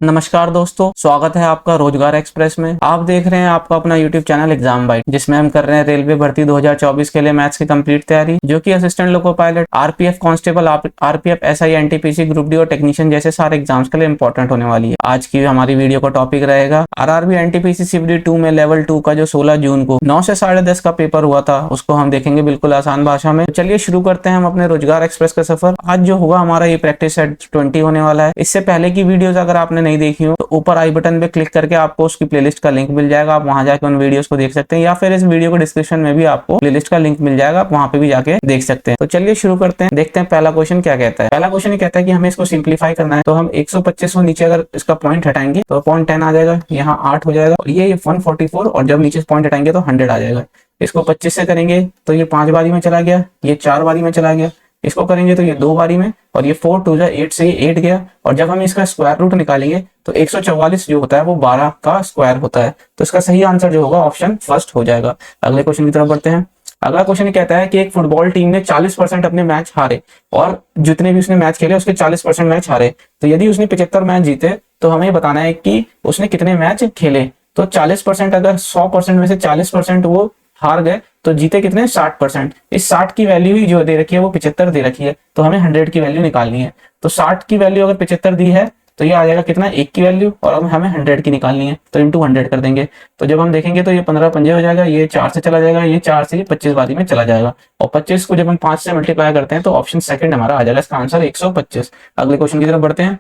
नमस्कार दोस्तों, स्वागत है आपका रोजगार एक्सप्रेस में। आप देख रहे हैं आपका अपना यूट्यूब चैनल एग्जाम बाइट, जिसमें हम कर रहे हैं रेलवे भर्ती 2024 के लिए मैथ्स की कंप्लीट तैयारी, जो कि assistant loco pilot, RPF constable, RPF SI, NTPC, group D और टेक्नीशियन जैसे सारे एग्जाम्स के लिए इंपॉर्टेंट होने वाली है। आज की हमारी वीडियो का टॉपिक रहेगा आरआरबी एनटीपीसी शिफ्ट 2 में लेवल 2 का जो 16 जून को 9 से 10:30 का पेपर हुआ था, उसको हम देखेंगे बिल्कुल आसान भाषा में। तो चलिए शुरू करते हैं हम अपने रोजगार एक्सप्रेस का सफर। आज जो होगा हमारा ये प्रैक्टिस सेट 20 होने वाला है। इससे पहले की वीडियोस अगर आपने नहीं देखी हो तो ऊपर आई बटन पे क्लिक करके आपको उसकी प्लेलिस्ट का लिंक मिल जाएगा, आप वहां जाकर उन वीडियोस को देख सकते हैं, या फिर इस वीडियो को डिस्क्रिप्शन में भी आपको प्लेलिस्ट का लिंक मिल जाएगा, आप वहां पे भी जाके देख सकते हैं। तो चलिए शुरू करते हैं, देखते हैं पहला क्वेश्चन क्या कहता है। पहला क्वेश्चन ये कहता है कि हमें इसको सिंप्लीफाई करना है, तो हम 125 को नीचे अगर इसका पॉइंट हटाएंगे तो पॉइंट 10 आ जाएगा, यहाँ 8 हो जाएगा, और ये 144, और जब नीचे पॉइंट हटाएंगे तो 100 आ जाएगा। इसको 25 से करेंगे तो ये 5 बारी में चला गया, ये 4 बारी में चला गया। इसको करेंगे तो ये 2 बारी में, और ये 4 2 8 से ये 8 गया, और जब हम इसका स्क्वायर रूट निकालेंगे तो 144 जो होता है वो 12 का स्क्वायर होता है। तो इसका सही आंसर जो होगा ऑप्शन फर्स्ट हो जाएगा। अगले क्वेश्चन की तरफ बढ़ते हैं। अगला क्वेश्चन ये कहता है कि एक फुटबॉल टीम ने 40% अपने मैच हारे, और जितने भी उसने मैच खेले उसके 40% मैच हारे। तो यदि उसने 75 मैच जीते तो हमें बताना है कि उसने कितने मैच खेले। तो 40%, अगर 100% में से 40% वो हार गए तो जीते कितने, 60%। इस 60 की वैल्यू ही जो दे रखी है वो 75 दे रखी है, तो हमें 100 की वैल्यू निकालनी है। तो 60 की वैल्यू अगर 75 दी है तो ये आ जाएगा कितना, 1 की वैल्यू, और अब हमें 100 की निकालनी है तो इंटू 100 कर देंगे। तो जब हम देखेंगे तो ये 15 पंजे हो जाएगा, ये 4 से चला जाएगा, ये 4 से 25 बारी में चला जाएगा, और 25 को जब हम 5 से मल्टीप्लाई करते हैं तो ऑप्शन सेकंड हमारा आ जाएगा, इसका आंसर 125। अगले क्वेश्चन की तरफ बढ़ते हैं।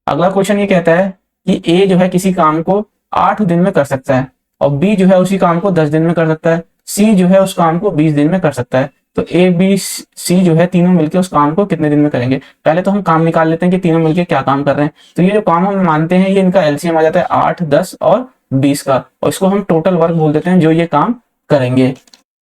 अगला क्वेश्चन ये कहता है कि ए जो है किसी काम को 8 दिन में कर सकता है, और बी जो है उसी काम को 10 दिन में कर सकता है, सी जो है उस काम को 20 दिन में कर सकता है। तो ए बी सी जो है तीनों मिलकर उस काम को कितने दिन में करेंगे। पहले तो हम काम निकाल लेते हैं कि तीनों मिलकर क्या काम कर रहे हैं। तो ये जो काम हम मानते हैं ये इनका एलसीएम आ जाता है 8, 10 और 20 का, और इसको हम टोटल वर्क बोल देते हैं जो ये काम करेंगे।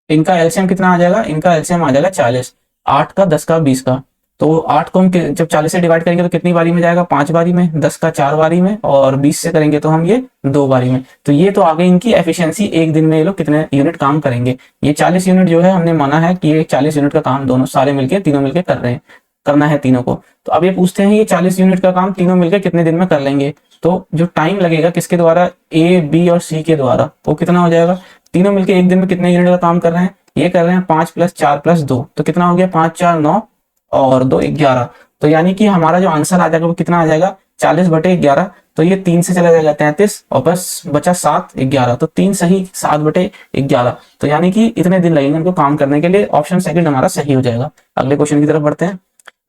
इनका एलसीएम कितना आ जाएगा, इनका एलसीएम आ जाएगा 40, 8 का, 10 का, 20 का। तो 8 को हम जब 40 से डिवाइड करेंगे तो कितनी बारी में जाएगा, 5 बारी में, 10 का 4 बारी में, और 20 से करेंगे तो हम ये 2 बारी में। तो ये तो आ गई इनकी एफिशिएंसी, एक दिन में ये लोग कितने यूनिट काम करेंगे। ये 40 यूनिट जो है हमने माना है कि ये 40 यूनिट का काम दोनों सारे मिलके तीनों मिलके कर रहे हैं, करना है तीनों को। तो अब ये पूछते हैं ये 40 यूनिट का काम तीनों मिलकर कितने दिन में कर लेंगे। तो जो टाइम लगेगा किसके द्वारा, ए बी और सी के द्वारा, वो कितना हो जाएगा। तीनों मिलकर एक दिन में कितने यूनिट का काम कर रहे हैं, ये कर रहे हैं 5 + 4 + 2, तो कितना हो गया, 5 4 9 और 2 11। तो यानी कि हमारा जो आंसर आ जाएगा वो कितना आ जाएगा, 40/11। तो ये 3 से चला जाएगा 33, और बस बचा 7 11, तो 3 सही, 7/11। तो यानी कि इतने दिन लगेंगे उनको काम करने के लिए, ऑप्शन सेकंड हमारा सही हो जाएगा। अगले क्वेश्चन की तरफ बढ़ते हैं।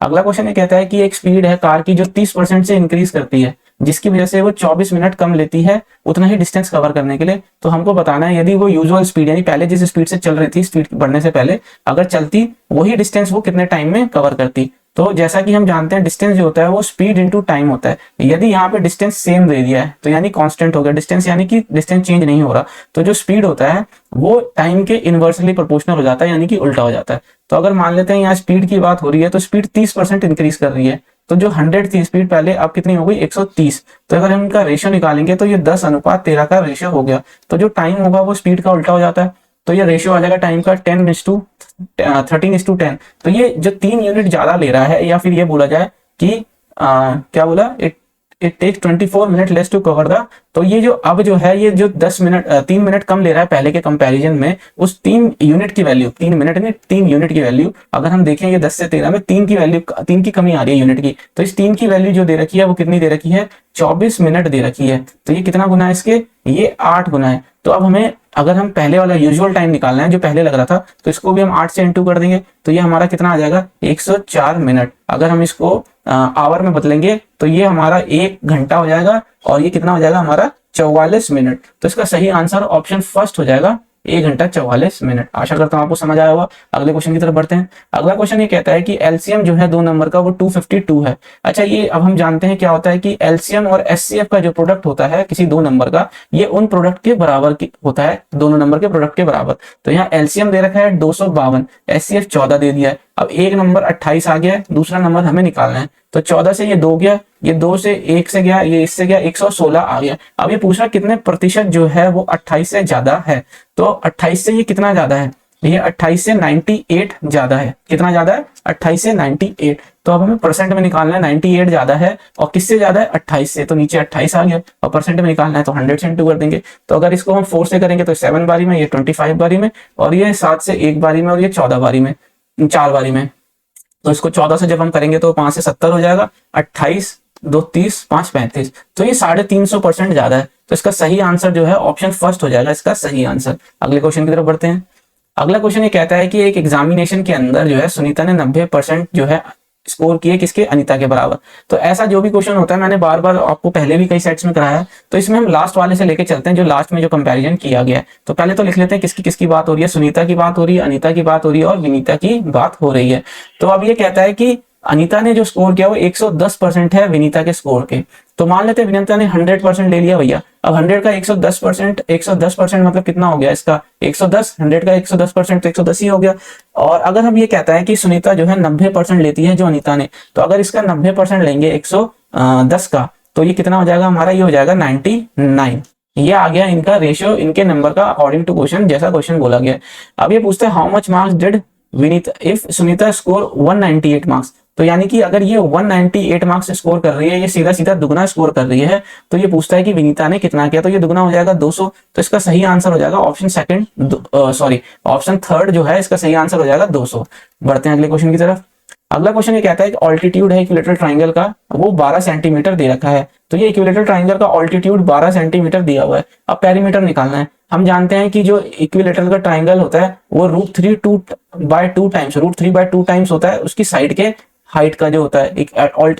अगला क्वेश्चन ये कहता है कि एक स्पीड है कार की जो 30% से इंक्रीज करती है, जिसकी वजह से वो 24 मिनट कम लेती है उतना ही डिस्टेंस कवर करने के लिए। तो हमको बताना है यदि वो यूजुअल स्पीड यानी पहले जिस स्पीड से चल रही थी, स्पीड बढ़ने से पहले अगर चलती वही डिस्टेंस वो कितने टाइम में कवर करती। तो जैसा कि हम जानते हैं डिस्टेंस जो होता है वो स्पीड इंटू टाइम होता है। यदि यहाँ पे डिस्टेंस सेम दे दिया है तो यानी कांस्टेंट हो गया डिस्टेंस, यानी कि डिस्टेंस चेंज नहीं हो रहा। तो जो स्पीड होता है वो टाइम के इनवर्सली प्रोपोर्शनल हो जाता है, यानी कि उल्टा हो जाता है। तो अगर मान लेते हैं यहाँ स्पीड की बात हो रही है तो स्पीड 30% इंक्रीज कर रही है, तो जो 100 थी स्पीड पहले अब कितनी हो गई, 130। तो अगर हम इनका रेशियो निकालेंगे तो ये 10:13 का रेशियो हो गया। तो जो टाइम होगा वो स्पीड का उल्टा हो जाता है, तो ये रेशियो आ जाएगा टाइम का 13:10। तो ये जो 3 यूनिट ज्यादा ले रहा है, या फिर ये बोला जाए कि क्या बोला, it takes 24 minute less to cover the. तो ये जो अब जो है ये जो 3 मिनट कम ले रहा है पहले के कंपैरिजन में, उस 3 यूनिट की वैल्यू, 3 मिनट में 3 यूनिट की वैल्यू अगर हम देखें ये 10 से 13 में 3 की वैल्यू, 3 की कमी आ रही है यूनिट की। तो इस 3 की वैल्यू जो दे रखी है वो कितनी दे रखी है, 24 मिनट दे रखी है। तो ये कितना गुना है इसके, ये 8 गुना है। तो अब हमें अगर हम पहले वाला यूजुअल टाइम निकालना है जो पहले लग रहा था, तो इसको भी हम 8 से इंटू कर देंगे, तो ये हमारा कितना आ जाएगा, 104 मिनट। अगर हम इसको आवर में बदलेंगे तो ये हमारा 1 घंटा हो जाएगा, और ये कितना हो जाएगा हमारा 44 मिनट। तो इसका सही आंसर ऑप्शन फर्स्ट हो जाएगा, 1 घंटा 44 मिनट। आशा करता हूं आपको समझ आया होगा। अगले क्वेश्चन की तरफ बढ़ते हैं। अगला क्वेश्चन ये कहता है कि एलसीएम जो है 2 नंबर का वो 252 है। अच्छा, ये अब हम जानते हैं क्या होता है कि एलसीएम और एचसीएफ का जो प्रोडक्ट होता है किसी 2 नंबर का, ये उन प्रोडक्ट के बराबर होता है, दोनों नंबर के प्रोडक्ट के बराबर। तो यहाँ एलसीएम दे रखा है 252, एचसीएफ 14 दे दिया है। अब एक नंबर 28 आ गया है, दूसरा नंबर हमें निकालना है। तो 14 से ये 2 गया, ये 2 से 1 से गया, ये इससे गया, 116 आ गया। अब ये पूछ रहा कितने प्रतिशत जो है वो 28 से ज्यादा है। तो 28 से ये कितना ज्यादा है, ये 28 से 98 ज्यादा है। कितना ज्यादा है? 28 से 98। तो अब हमें परसेंट में निकालना है, 98 ज्यादा है और किससे ज्यादा है? 28 से। तो नीचे 28 आ गया और परसेंट में निकालना है तो 100 से इंटू कर देंगे। तो अगर इसको हम 4 से करेंगे तो 7 बारी में, ये 25 बारी में, और ये 7 से 1 बारी में, और ये 14 बारी में, 4 बारी में। तो इसको 14 से जब हम करेंगे तो 5 से 70 हो जाएगा, 28 2 30 5 35। तो ये 350% ज्यादा है। तो इसका सही आंसर जो है ऑप्शन फर्स्ट हो जाएगा, इसका सही आंसर। अगले क्वेश्चन की तरफ बढ़ते हैं। अगला क्वेश्चन ये कहता है कि एक एग्जामिनेशन के अंदर जो है सुनीता ने 90% जो है स्कोर किए, किसके? अनीता के बराबर। तो ऐसा जो भी क्वेश्चन होता है, मैंने बार बार आपको पहले भी कई सेट्स में कराया है, तो इसमें हम लास्ट वाले से लेके चलते हैं, जो लास्ट में जो कंपैरिजन किया गया है। तो पहले तो लिख लेते हैं किसकी किसकी बात हो रही है। सुनीता की बात हो रही है, अनीता की बात हो रही है और विनीता की बात हो रही है। तो अब ये कहता है कि अनीता ने जो स्कोर किया वो 110% है विनीता के स्कोर के। तो मान लेते हैं विनीता ने 100% ले लिया भैया। अब 100 का 110%, 110% मतलब कितना हो गया इसका? 110। 100 का 110% तो 110 ही हो गया। और अगर हम ये कहता है कि सुनीता जो है 90% लेती है जो अनीता ने, तो अगर इसका 90% लेंगे 110 का, तो ये कितना हो जाएगा हमारा? ये हो जाएगा 99। ये आ गया इनका रेशियो, इनके नंबर का अकॉर्डिंग टू क्वेश्चन, जैसा क्वेश्चन बोला गया। अब ये पूछते हैं how much marks did Vinita if Sunita score 198 marks. तो यानी कि अगर ये 198 मार्क्स स्कोर कर रही है, ये सीधा सीधा दुगना स्कोर कर रही है, तो ये पूछता है कि विनीता ने कितना किया। तो ये दुगना हो जाएगा 200। तो इसका सही आंसर हो जाएगा ऑप्शन थर्ड जो है, इसका सही आंसर हो जाएगा 200। बढ़ते हैं अगले क्वेश्चन की तरफ। अगला क्वेश्चन ये कहता है कि ऑल्टीट्यूड है इक्विलेटरल ट्राइंगल का, वो 12 सेंटीमीटर दे रखा है। तो ये इक्विलेटरल ट्राइंगल का ऑल्टीट्यूड 12 सेंटीमीटर दिया हुआ है। अब पेरीमीटर निकालना है। हम जानते हैं कि जो इक्विलेटरल का ट्राइंगल होता है वो √3/2 टाइम्स होता है उसकी साइड के हाइट का जो होता है।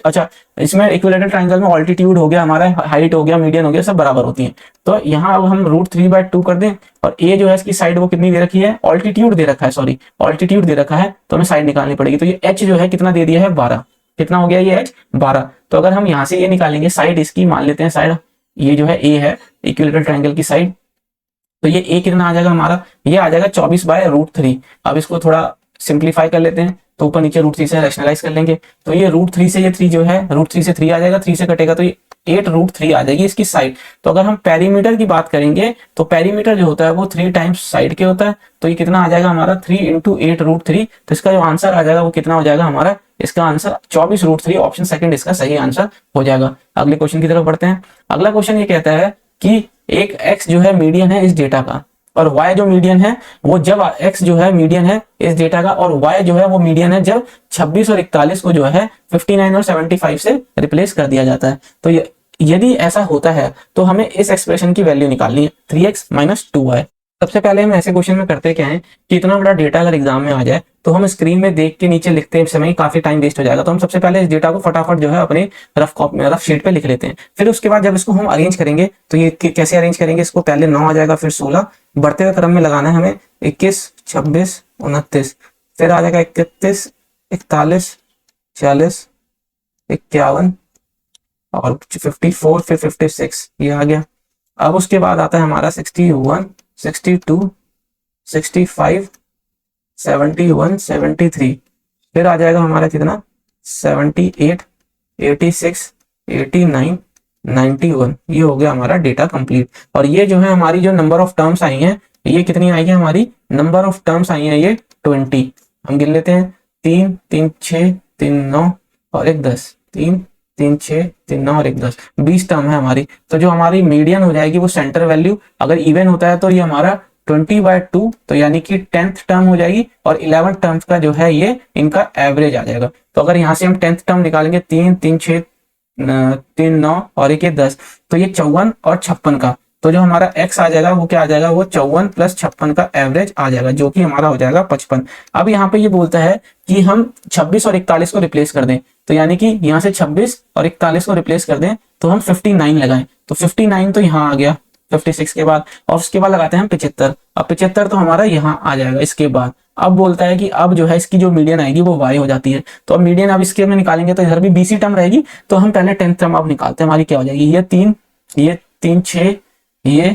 अच्छा, इसमें इक्विलेटरल ट्राइंगल में ऑल्टीट्यूड हो गया हमारा, हाइट हो गया, मीडियन हो गया, सब बराबर होती हैं। तो यहाँ अब हम √3/2 कर दें, और ए जो है इसकी साइड वो कितनी दे रखी है? ऑल्टीट्यूड दे रखा है, सॉरी ऑल्टीट्यूड दे रखा है, तो हमें साइड निकालनी पड़ेगी। तो ये एच जो है कितना दे दिया है? 12। कितना हो गया ये एच? 12। तो अगर हम यहाँ से ये निकालेंगे, साइड इसकी मान लेते हैं, साइड ये जो है ए है इक्विलेटरल ट्राइंगल की साइड, तो ये ए कितना आ जाएगा हमारा? ये आ जाएगा 24/√3। अब इसको थोड़ा सिंप्लीफाई कर लेते हैं, तो ऊपर नीचे √3 से रैशनलाइज कर लेंगे। तो ये √3 से ये 3 जो है, √3 से 3 आ जाएगा, 3 से कटेगा तो ये 8√3 आ जाएगी इसकी साइड। तो अगर हम पेरीमीटर की बात करेंगे तो पेरीमीटर जो होता है वो 3 टाइम्स साइड के होता है। तो ये कितना आ जाएगा हमारा? 3 × 8√3। तो इसका जो आंसर आ जाएगा वो कितना हो जाएगा हमारा? इसका आंसर 24√3, ऑप्शन सेकंड इसका सही आंसर हो जाएगा। अगले क्वेश्चन की तरफ बढ़ते हैं। अगला क्वेश्चन ये कहता है कि एक एक्स जो है मीडियन है इस डेटा का, और y जो मीडियन है वो जब x जो है मीडियन है इस डेटा का, और y जो है वो मीडियन है जब 26 और 41 को जो है 59 और 75 से रिप्लेस कर दिया जाता है। तो यदि ऐसा होता है तो हमें इस एक्सप्रेशन की वैल्यू निकालनी है, 3x - 2y। सबसे पहले हम ऐसे क्वेश्चन में करते क्या है कि इतना बड़ा डेटा अगर एग्जाम में आ जाए तो हम स्क्रीन में देख के नीचे लिखते समय काफी टाइम वेस्ट हो जाएगा। तो हम सबसे पहले इस डेटा को फटाफट जो है अपने रफ शीट पे लिख लेते हैं। फिर उसके बाद जब इसको हम अरेंज करेंगे तो ये कैसे अरेंज करेंगे, इसको पहले 9 आ जाएगा, फिर 16, बढ़ते हुए क्रम में लगाना है हमें, 21 26 29, फिर आ जाएगा 31 41 40 51 और 54, फिर 56, ये आ गया। अब उसके बाद आता है हमारा 61 62 65 71 73, फिर आ जाएगा हमारा कितना 78 86 89 91। ये हो गया हमारा डेटा कंप्लीट। और ये जो है हमारी जो नंबर ऑफ टर्म्स आई हैं, ये कितनी आई है हमारी? नंबर ऑफ टर्म्स आई हैं ये 20। हम गिन लेते हैं, 3 3 6 3 9 और 1 10, 3 3 6 3 9 और 1 10, 20 टर्म है हमारी। तो जो हमारी मीडियन हो जाएगी वो सेंटर वैल्यू, अगर इवन होता है तो ये हमारा 20/2, तो यानी कि 10th टर्म हो जाएगी, और 11 टर्म्स का जो है ये इनका एवरेज आ जाएगा। तो अगर यहाँ से हम 10th टर्म निकालेंगे, 3 3 6 3 9 और 1 10, तो ये 54 और 56 का, तो जो हमारा x आ जाएगा वो क्या आ जाएगा? वो 54 + 56 का एवरेज आ जाएगा, जो कि हमारा हो जाएगा 55। अब यहाँ पे ये बोलता है कि हम 26 और 41 को रिप्लेस कर दें, तो यानी कि यहाँ से 26 और 41 को रिप्लेस कर दें तो हम 59 लगाएं, तो 59 तो यहाँ आ गया 56 के बाद, और उसके बाद लगाते हैं हम 75। अब 75 तो हमारा यहाँ आ जाएगा इसके बाद। अब बोलता है कि अब जो है इसकी जो मीडियन आएगी वो y हो जाती है। तो अब मीडियन अब इसके में निकालेंगे तो इधर भी BC टर्म रहेगी, तो हम पहले 10th टर्म अब निकालते हैं, हमारी क्या हो जाएगी? ये 3 6 ये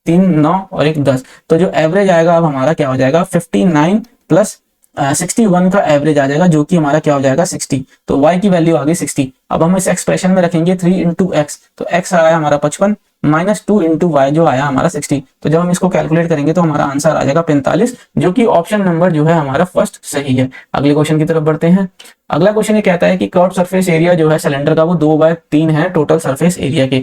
3 9 और 1 10, तो जो एवरेज आएगा अब हमारा क्या हो जाएगा? 59 + 61 का एवरेज आ जाएगा, जो कि हमारा क्या हो जाएगा? 60। तो y की वैल्यू आ गई 60। अब हम इस एक्सप्रेशन में रखेंगे 3 × x, तो x आया हमारा 55, माइनस 2 इंटू वाई जो आया हमारा 60। तो जब हम इसको कैलकुलेट करेंगे तो हमारा आंसर आ जाएगा 45, जो कि ऑप्शन नंबर जो है हमारा फर्स्ट सही है। अगले क्वेश्चन की तरफ बढ़ते हैं। अगला क्वेश्चन ये कहता है कि कर्व सरफेस एरिया जो है सिलेंडर का वो 2/3 है टोटल सरफेस एरिया के।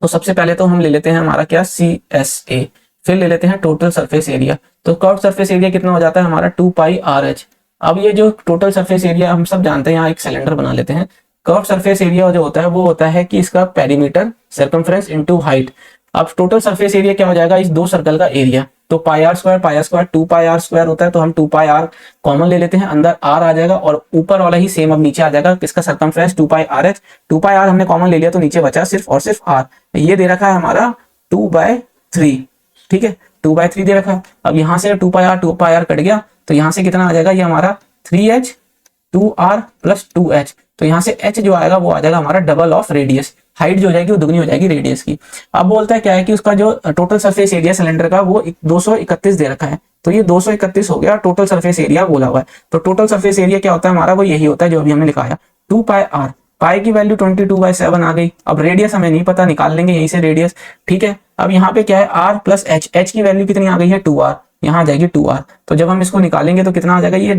तो सबसे पहले तो हम ले लेते हैं हमारा क्या CSA, फिर ले लेते हैं टोटल सरफेस एरिया। तो कर्व सरफेस एरिया कितना हो जाता है हमारा 2πRH। अब ये जो टोटल सरफेस एरिया हम सब जानते हैं, यहाँ एक सिलेंडर बना लेते हैं। कर्व सरफेस एरिया जो होता है वो होता है कि इसका पेरीमीटर सर्कमफ्रेंस इनटू हाइट। अब टोटल सरफेस एरिया क्या हो जाएगा इस दो सर्कल का एरिया। तो पाई स्क्वायर 2πr² होता है, तो हम 2πr कॉमन ले लेते हैं, अंदर r आ जाएगा और ऊपर वाला ही सेम अब नीचे आ जाएगा, किसका सर्कमफ्रेंस 2πRH। 2πr हमने कॉमन ले लिया तो नीचे बचा सिर्फ और सिर्फ r। ये दे रखा है हमारा 2/3, ठीक है 2/3 दे रखा है। अब यहाँ से 2πr कट गया तो यहाँ से कितना आ जाएगा ये हमारा 3h 2r प्लस 2h। तो यहाँ से h जो आएगा वो आ जाएगा हमारा डबल ऑफ रेडियस, हाइट जो हो जाएगी वो दुगनी हो जाएगी रेडियस की। अब बोलता है क्या है कि उसका जो टोटल सरफेस एरिया सिलेंडर का वो 231 दे रखा है। तो ये 231 हो गया टोटल सरफेस एरिया बोला हुआ है। तो टोटल सरफेस एरिया क्या होता है हमारा, वो यही होता है जो अभी हमने लिखाया 2πr। पाई की वैल्यू 22/7 आ गई। अब रेडियस हमें नहीं पता, निकाल लेंगे यहीं से रेडियस, ठीक है। अब यहाँ पे क्या है r प्लस h की वैल्यू कितनी आ गई है 2r, यहाँ आ जाएगी 2r। तो जब हम इसको निकालेंगे तो कितना आ जाएगा ये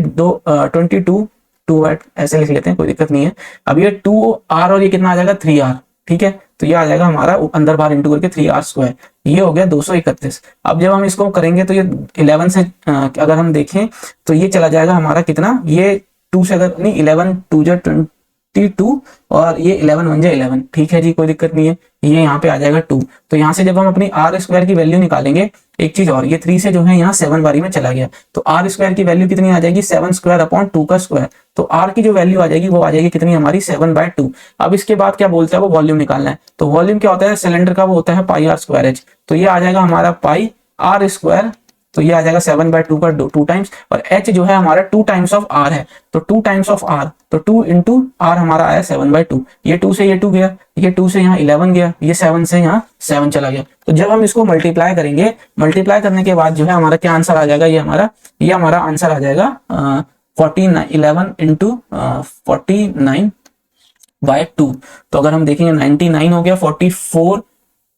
2 ऐसे लिख लेते हैं, कोई दिक्कत नहीं है। अब ये 2r और ये कितना आ जाएगा 3r, ठीक है। तो ये आ जाएगा हमारा अंदर बाहर इंटू करके 3r², ये हो गया 231। अब जब हम इसको करेंगे तो ये 11 से अगर हम देखें तो ये चला जाएगा हमारा कितना, ये 2 से अगर नहीं 11 2 जा 22 और ये 11 1 जा 11, ठीक है जी कोई दिक्कत नहीं है। ये यहाँ पे आ जाएगा 2। तो यहाँ से जब हम अपनी r² की वैल्यू निकालेंगे, एक चीज और, ये 3 से जो है यहाँ 7 बारी में चला गया, तो r² की वैल्यू कितनी आ जाएगी 7² 2 का स्क्वायर। तो r की जो वैल्यू आ जाएगी वो आ जाएगी कितनी हमारी 7/2। अब इसके बाद क्या बोलता है वो वॉल्यूम निकालना है। तो वॉल्यूम क्या होता है सिलेंडर का, वो होता है πr²h। तो ये आ जाएगा हमारा πr², तो ये आ जाएगा 7/2 का 2 टाइम्स, और h जो है हमारा 2 टाइम्स ऑफ r है। तो 2 टाइम्स ऑफ r, तो 2 इंटू r हमारा आया 7/2। ये 2 से ये 2 गया, ये 2 से यहाँ 11 गया, ये 7 से यहाँ 7 चला गया। तो जब हम इसको मल्टीप्लाई करेंगे, मल्टीप्लाई करने के बाद जो है हमारा क्या आंसर आ जाएगा, ये हमारा आंसर आ जाएगा 11 इंटू 49/2। तो अगर हम देखेंगे 99 हो गया, 44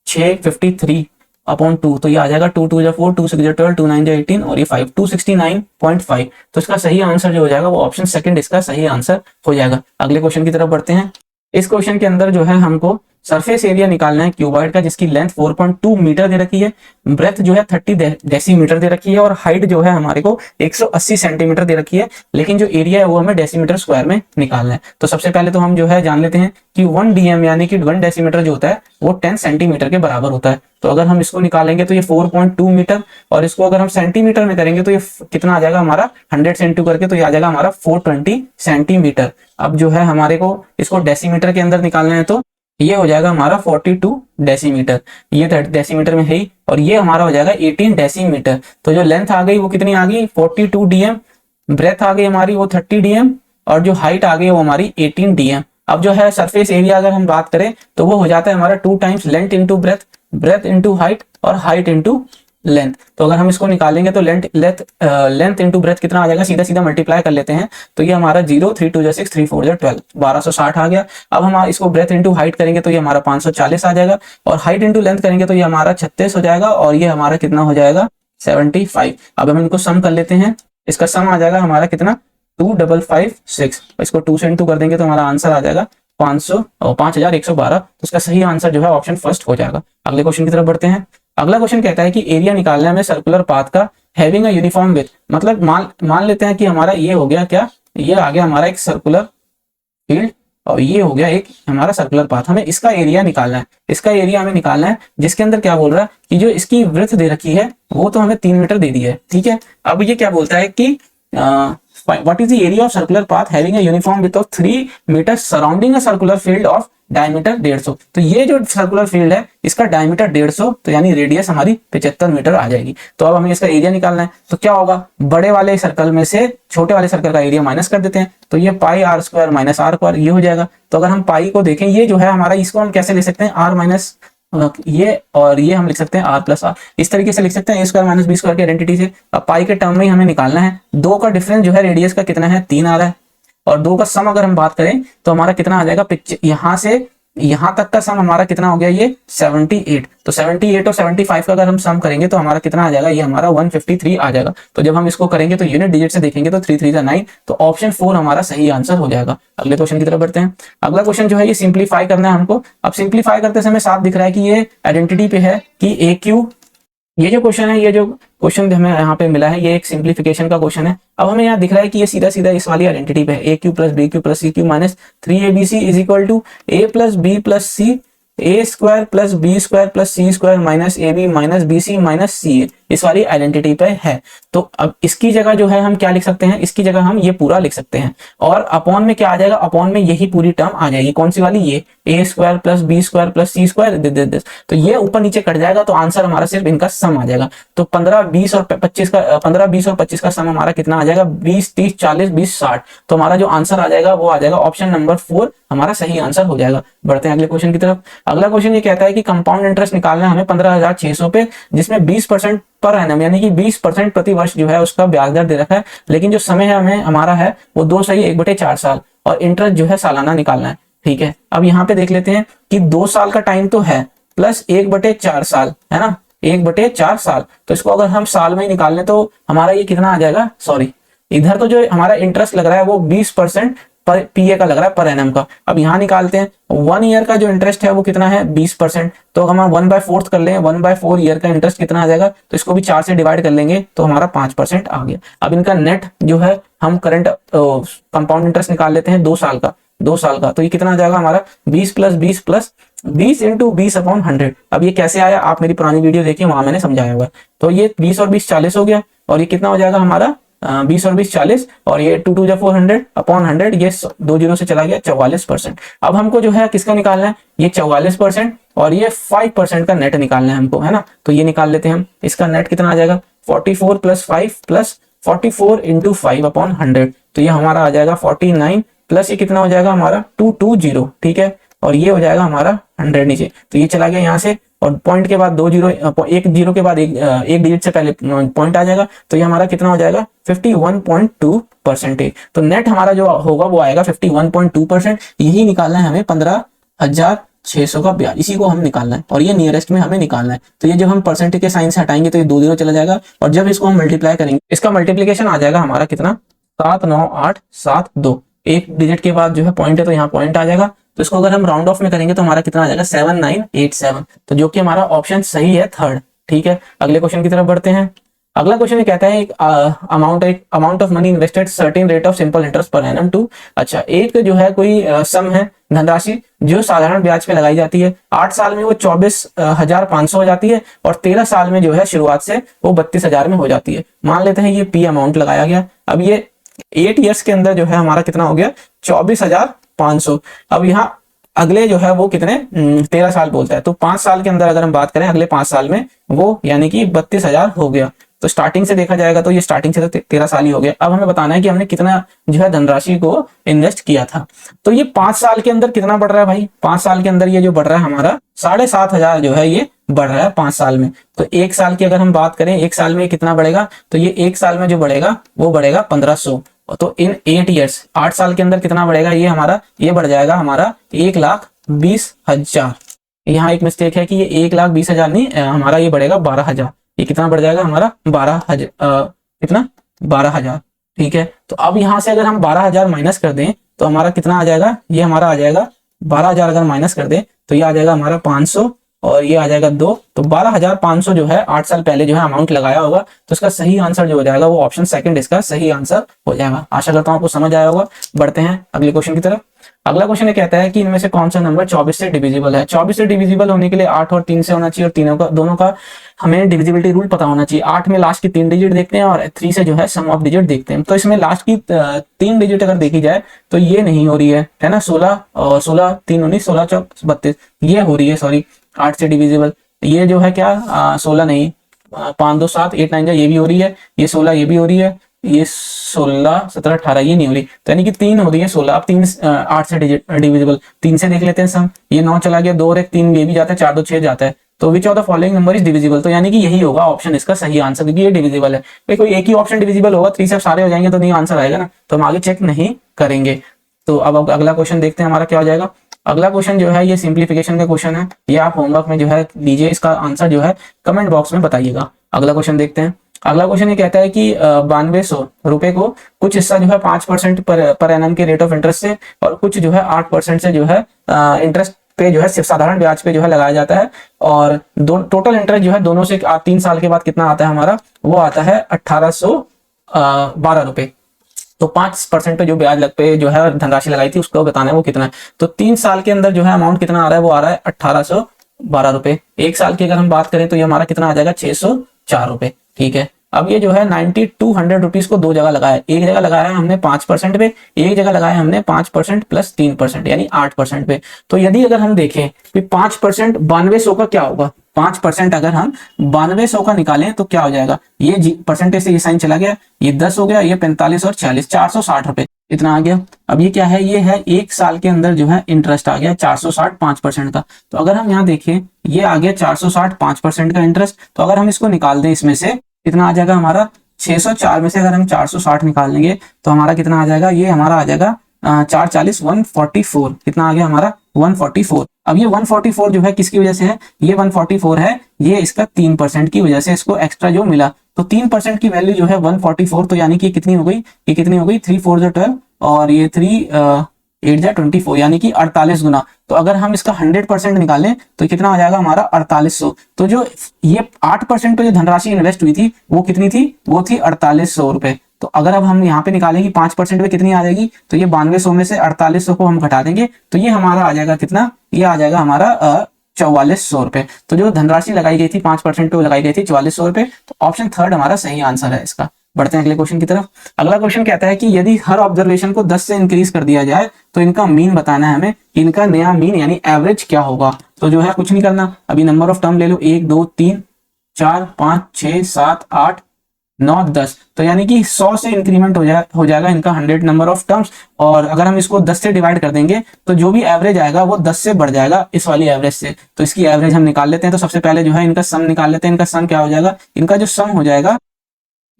6 53/2, तो ये आ जाएगा 2 2 जा 4 2 6 जा 12 2 9 जा 18 और ये 5 269.5। तो इसका सही आंसर जो हो जाएगा वो ऑप्शन सेकंड इसका सही आंसर हो जाएगा। अगले क्वेश्चन की तरफ बढ़ते हैं। इस क्वेश्चन के अंदर जो है हमको सरफेस एरिया निकालना है क्यूबॉइड का, जिसकी लेंथ 4.2 मीटर दे रखी है, ब्रेथ जो है 30 डेसीमीटर दे रखी है, और हाइट जो है हमारे को 180 सेंटीमीटर दे रखी है। लेकिन जो एरिया है वो हमें डेसीमीटर स्क्वायर में निकालना है। तो सबसे पहले तो हम जो है जान लेते हैं कि 1 dm यानी कि 1 डेसीमीटर जो होता है वो 10 सेंटीमीटर के बराबर होता है। तो अगर हम इसको निकालेंगे तो ये 4.2 मीटर, और इसको अगर हम सेंटीमीटर में करेंगे तो ये कितना आ जाएगा हमारा 100 से इंटू करके, तो ये आ जाएगा हमारा 420 सेंटीमीटर। अब जो है हमारे को इसको डेसीमीटर के अंदर निकालना है, तो ये हो जाएगा हमारा 42 डेसीमीटर, ये 30 डेसीमीटर में है ही, और ये हमारा हो जाएगा 18 डेसीमीटर। तो जो लेंथ आ गई वो कितनी आ गई 42 dm, ब्रेथ आ गई हमारी वो 30 dm, और जो हाइट आ गई वो हमारी 18 dm। अब जो है सरफेस एरिया अगर हम बात करें तो वो हो जाता है हमारा 2 times length into breadth, breath into height, और हाइट इंटू लेंथ। तो अगर हम इसको निकालेंगे तो लेंथ इंटू ब्रेथ कितना आ जाएगा, सीधा सीधा मल्टीप्लाई कर लेते हैं। तो ये हमारा 0 3 2 6 3 4 12 1260 आ गया। अब हम इसको ब्रेथ इंटू हाइट करेंगे तो ये हमारा 540 आ जाएगा, और हाइट इंटू लेंथ करेंगे तो ये हमारा 36 हो जाएगा, और ये हमारा कितना हो जाएगा 75। अब हम इनको सम कर लेते हैं, इसका सम आ जाएगा हमारा कितना 2556। इसको 2 से इंटू कर देंगे तो हमारा आंसर आ जाएगा 5112। तो इसका सही आंसर जो है ऑप्शन फर्स्ट हो जाएगा। अगले क्वेश्चन की तरफ बढ़ते हैं। अगला क्वेश्चन कहता है कि एरिया निकालने में सर्कुलर पाथ का हैविंग अ यूनिफॉर्म विड्थ, मतलब मान लेते हैं कि हमारा ये हो गया क्या, ये आ गया हमारा एक सर्कुलर फील्ड, और ये हो गया एक हमारा सर्कुलर पाथ। हमें इसका एरिया निकालना है, इसका एरिया हमें निकालना है, जिसके अंदर क्या बोल रहा है कि जो इसकी विड्थ दे रखी है वो तो हमें 3 मीटर दे दी है, ठीक है। अब ये क्या बोलता है कि what is the area of circular path having a uniform width of 3 meters surrounding a circular field of diameter 150। तो ये जो सर्कुलर फील्ड है इसका डायमीटर 150, तो यानी रेडियस हमारी 75 मीटर आ जाएगी। तो अब हमें इसका एरिया निकालना है, तो क्या होगा, बड़े वाले सर्कल में से छोटे वाले सर्कल का एरिया माइनस कर देते हैं, तो ये πr² माइनस r² ये हो जाएगा। तो अगर हम पाई को देखें, ये जो है हमारा, इसको हम कैसे ले सकते हैं r माइनस ये, और ये हम लिख सकते हैं r प्लस r, इस तरीके से लिख सकते हैं a² माइनस b² की आइडेंटिटी से। अब पाई के टर्म में ही हमें निकालना है। 2 का डिफरेंस जो है रेडियस का कितना है 3 आ रहा है, और 2 का सम अगर हम बात करें तो हमारा कितना आ जाएगा, यहाँ से यहाँ तक का सम हमारा कितना हो गया, ये 78। तो 78 और 75 का अगर हम सम करेंगे तो हमारा कितना आ जाएगा, ये हमारा 153 आ जाएगा। तो जब हम इसको करेंगे तो यूनिट डिजिट से देखेंगे तो 3 3 9, तो ऑप्शन 4 हमारा सही आंसर हो जाएगा। अगले क्वेश्चन की तरफ बढ़ते हैं। अगला क्वेश्चन जो है ये सिंप्लीफाई करना है हमको। अब सिंप्लीफाई करते समय साफ दिख रहा है कि ये आइडेंटिटी पे है कि ए क्यू, ये जो क्वेश्चन है, ये जो क्वेश्चन हमें यहाँ पे मिला है ये एक सिंप्लीफिकेशन का क्वेश्चन है। अब हमें यहाँ दिख रहा है कि ये सीधा सीधा इस वाली आइडेंटिटी पे है, A cube plus B cube plus C cube minus 3abc is equal to A plus B plus C, A square plus B square plus C square minus A B minus B C minus C A, इस वाली identity पे है। तो अब इसकी जगह जो है हम क्या लिख सकते हैं, इसकी जगह हम ये पूरा लिख सकते हैं, और अपॉन में क्या आ जाएगा, अपॉन में यही पूरी टर्म आ जाएगी। कौन सी वाली, ये A square plus B square plus C square this. तो ये ऊपर नीचे कट जाएगा, तो आंसर हमारा सिर्फ इनका सम आ जाएगा। तो 15 20 और 25 का 15 20 और 25 का सम हमारा कितना आ जाएगा, 20 30 40 20 60। तो हमारा जो आंसर आ जाएगा वो आ जाएगा ऑप्शन नंबर 4 हमारा सही आंसर हो जाएगा। बढ़ते हैं अगले क्वेश्चन की तरफ। अगला क्वेश्चन ये कहता है कि कंपाउंड इंटरेस्ट निकालना है हमें 15,600 पे, जिसमें 20% पर एनम यानी कि 20% प्रति वर्ष जो है उसका ब्याज दर दे रखा है, लेकिन जो समय है हमें हमारा है वो 2/1/4 साल, और इंटरेस्ट जो है सालाना निकालना है। ठीक है, अब यहाँ पे देख लेते हैं कि 2 साल का टाइम तो है, प्लस 1/4 साल है ना, 1/4 साल। तो इसको अगर हम साल में ही निकाल लें तो हमारा ये कितना आ जाएगा, सॉरी इधर तो जो हमारा इंटरेस्ट लग रहा है वो 20% पर पीए का लग रहा है पर एनम का। अब यहाँ निकालते हैं 1 ईयर का जो इंटरेस्ट है वो कितना है 20%, तो हम 1/4 कर लें, 1/4 ईयर का इंटरेस्ट कितना आ जाएगा, तो इसको भी 4 से डिवाइड कर लेंगे तो हमारा 5% आ गया। अब इनका नेट जो है हम करंट कंपाउंड इंटरेस्ट निकाल लेते हैं 2 साल का, 2 साल का, तो ये कितना आ जाएगा हमारा 20 प्लस 20 प्लस 20 इंटू 20/100। अब ये कैसे आया, आप मेरी पुरानी वीडियो देखिए वहां मैंने समझाया हुआ है। तो ये 20 और 20 40 हो गया, और ये कितना हो जाएगा हमारा 20 और 20 40, और ये 2 2 400 अपॉन 100, ये 2 जीरो से चला गया 44%। अब हमको जो है किसका निकालना है, ये 44% और ये 5% का नेट निकालना है हमको, है ना। तो ये निकाल लेते हैं हम, इसका नेट कितना आ जाएगा 44 प्लस 5 प्लस 44 इंटू 5/100, तो ये हमारा आ जाएगा 49 प्लस ये कितना हो जाएगा हमारा 220। ठीक है, और ये हो जाएगा हमारा 100 नीचे, तो ये चला गया यहाँ से, और पॉइंट के बाद 2 जीरो, एक जीरो के बाद एक डिजिट से पहले पॉइंट आ जाएगा, तो ये हमारा कितना हो जाएगा 51.2%। तो नेट हमारा जो होगा वो आएगा 51.2%। यही निकालना है हमें 15,600 का ब्याज, इसी को हम निकालना है, और ये नियरेस्ट में हमें निकालना है। तो ये जब हम परसेंटेज के साइन से हटाएंगे तो ये 2 जीरो चला जाएगा, और जब इसको हम मल्टीप्लाई करेंगे इसका मल्टीप्लीकेशन आ जाएगा हमारा कितना 79872। एक डिजिट के बाद जो है पॉइंट है तो यहाँ पॉइंट आ जाएगा, तो इसको अगर हम राउंड ऑफ में करेंगे तो हमारा कितना आ जाएगा 7987, तो जो कि हमारा ऑप्शन सही है थर्ड। ठीक है, अगले क्वेश्चन की तरफ बढ़ते हैं। अगला क्वेश्चन ये कहता है एक amount of money invested certain rate of simple interest per annum to. अच्छा, एक जो है कोई सम है धनराशि जो साधारण ब्याज पे लगाई जाती है, 8 साल में वो 24,500 हो जाती है, और 13 साल में जो है शुरुआत से वो 32,000 में हो जाती है। मान लेते हैं ये पी अमाउंट लगाया गया। अब ये 8 ईयर्स के अंदर जो है हमारा कितना हो गया 24,500। अब यहाँ अगले जो है वो कितने 13 साल बोलता है, तो 5 साल के अंदर अगर हम बात करें अगले 5 साल में वो यानी कि 32,000 हो गया। तो स्टार्टिंग से देखा जाएगा तो ये स्टार्टिंग से तो 13 साल ही हो गया। अब हमें बताना है कि हमने कितना जो है धनराशि को इन्वेस्ट किया था। तो ये 5 साल के अंदर कितना बढ़ रहा है भाई, 5 साल के अंदर ये जो बढ़ रहा है हमारा 7,500 जो है ये बढ़ रहा है 5 साल में। तो 1 साल की अगर हम बात करें 1 साल में कितना बढ़ेगा, तो ये 1 साल में जो बढ़ेगा वो बढ़ेगा 1500। तो इन 8 ईयर्स 8 साल के अंदर कितना बढ़ेगा, ये हमारा ये बढ़ जाएगा हमारा 1,20,000। यहाँ एक मिस्टेक है कि ये 1,20,000 नहीं, हमारा ये बढ़ेगा 12,000। ये कितना बढ़ जाएगा हमारा 12,000, कितना 12,000। ठीक है, तो अब यहाँ से अगर हम 12,000 माइनस कर दें तो हमारा कितना आ जाएगा, ये हमारा आ जाएगा 12,000 अगर माइनस कर दें तो ये आ जाएगा हमारा 500, और ये आ जाएगा 2। तो 12,500 जो है 8 साल पहले जो है अमाउंट लगाया होगा, तो इसका सही आंसर जो हो जाएगा वो ऑप्शन सेकंड इसका सही आंसर हो जाएगा। आशा करता हूं आपको समझ आया होगा। बढ़ते हैं अगले क्वेश्चन की तरफ। अगला क्वेश्चन ये कहता है कि इनमें से कौन सा नंबर 24 से डिविजिबल है। 24 से डिविजिबल होने के लिए 8 और 3 से होना चाहिए, और तीनों का दोनों का हमें डिविजिबिलिटी रूल पता होना चाहिए। 8 में लास्ट की 3 डिजिट देखते हैं, और 3 से जो है सम ऑफ डिजिट देखते हैं। तो इसमें लास्ट की 3 डिजिट अगर देखी जाए तो ये नहीं हो रही है ना, 16 और 16 3 19 16 4 32 ये हो रही है, सॉरी 8 से डिविजिबल। ये जो है क्या 16 नहीं, 5 2 7 8 9 ये भी हो रही है, ये 16 ये भी हो रही है, ये 16 17 18 ये नहीं हो रही, तो यानी कि 3 हो रही है 16। अब 3 8 से डिविजिबल 3 से देख लेते हैं सम, ये 9 चला गया, 2 और 1 3 ये भी जाता है, 4 2 6 जाता है। तो which of the following number is divisible, तो यानी कि यही होगा ऑप्शन इसका सही आंसर, क्योंकि ये डिविजिबल है। भाई कोई एक ही ऑप्शन डिविजिबल होगा, 3 से सारे हो जाएंगे तो नहीं आंसर आएगा ना, तो हम आगे चेक नहीं करेंगे। तो अब अगला क्वेश्चन देखते हैं हमारा क्या हो जाएगा। अगला क्वेश्चन जो है ये सिंप्लीफिकेशन का क्वेश्चन है, ये आप होमवर्क में जो है लीजिए, इसका आंसर जो है कमेंट बॉक्स में बताइएगा। अगला क्वेश्चन देखते हैं। अगला क्वेश्चन ये कहता है कि 9200 रुपए को कुछ हिस्सा जो है 5% पर एनम के रेट ऑफ इंटरेस्ट से और कुछ जो है 8% से जो है इंटरेस्ट पे जो है सिर्फ साधारण ब्याज पे जो है लगाया जाता है, और टोटल इंटरेस्ट जो है दोनों से 3 साल के बाद कितना आता है हमारा, वो आता है 1812 रुपए। तो 5% पे जो ब्याज लग पे जो है धनराशि लगाई थी उसको बताना है वो कितना है। तो 3 साल के अंदर जो है अमाउंट कितना आ रहा है, वो आ रहा है 1812 रुपए। 1 साल की अगर हम बात करें तो ये हमारा कितना आ जाएगा, 604 रुपए। ठीक है, अब ये जो है 9200 रुपीज को 2 जगह लगाया, एक जगह लगाया है हमने 5% पे, एक जगह लगाया हमने 5% प्लस 3% यानी 8% पे। तो यदि अगर हम देखें कि 5% 9200 का क्या होगा, 5% अगर हम 9200 का निकालें तो क्या हो जाएगा, ये परसेंटेज से ये साइन चला गया, ये 10 हो गया, ये 45 और 40, 460 रुपए इतना आ गया। अब ये क्या है, ये है 1 साल के अंदर जो है इंटरेस्ट आ गया 460 5% का। तो अगर हम यहाँ देखें ये आ गया 460 5% का इंटरेस्ट, तो अगर हम इसको निकाल दें इसमें से कितना आ जाएगा हमारा, 604 में से अगर हम 460 निकाल लेंगे तो हमारा कितना आ जाएगा, ये हमारा आ जाएगा 440 144, कितना आ गया हमारा 144। अब ये 144 जो है किसकी वजह से है, ये 144 है ये इसका 3% की वजह से इसको एक्स्ट्रा जो मिला। तो 3% की वैल्यू जो है 144, तो यानी कि कितनी हो गई, ये कितनी हो गई 3 4 12 और ये 3 8 24 यानी कि 48 गुना। तो अगर हम इसका 100% निकालें तो कितना आ जाएगा हमारा 4800। तो जो ये 8% पे जो धनराशि इन्वेस्ट हुई थी वो कितनी थी, वो थी 4800 रुपए। तो अगर अब हम यहाँ पे निकालेंगे 5% पे कितनी आ जाएगी, तो ये 9200 में से 4800 को हम घटा देंगे तो ये हमारा आ जाएगा कितना, ये आ जाएगा हमारा 4400 रुपए। तो जो धनराशि लगाई गई थी 5% पे वो लगाई गई थी 4400 रुपए। तो ऑप्शन थर्ड हमारा सही आंसर है इसका। बढ़ते हैं अगले क्वेश्चन की तरफ। अगला क्वेश्चन कहता है कि यदि हर ऑब्जर्वेशन को 10 से इंक्रीज कर दिया जाए तो इनका मीन बताना है हमें, इनका नया मीन यानी एवरेज क्या होगा। तो जो है कुछ नहीं करना, अभी नंबर ऑफ टर्म ले लो, 1 2 3 4 5 6 7 8 9 10। तो यानी कि 100 से इंक्रीमेंट हो जाएगा इनका 100 नंबर ऑफ टर्म्स, और अगर हम इसको 10 से डिवाइड कर देंगे तो जो भी एवरेज आएगा वो 10 से बढ़ जाएगा इस वाली एवरेज से। तो इसकी एवरेज हम निकाल लेते हैं। तो सबसे पहले जो है इनका सम निकाल लेते हैं। इनका सम क्या हो जाएगा, इनका जो सम हो जाएगा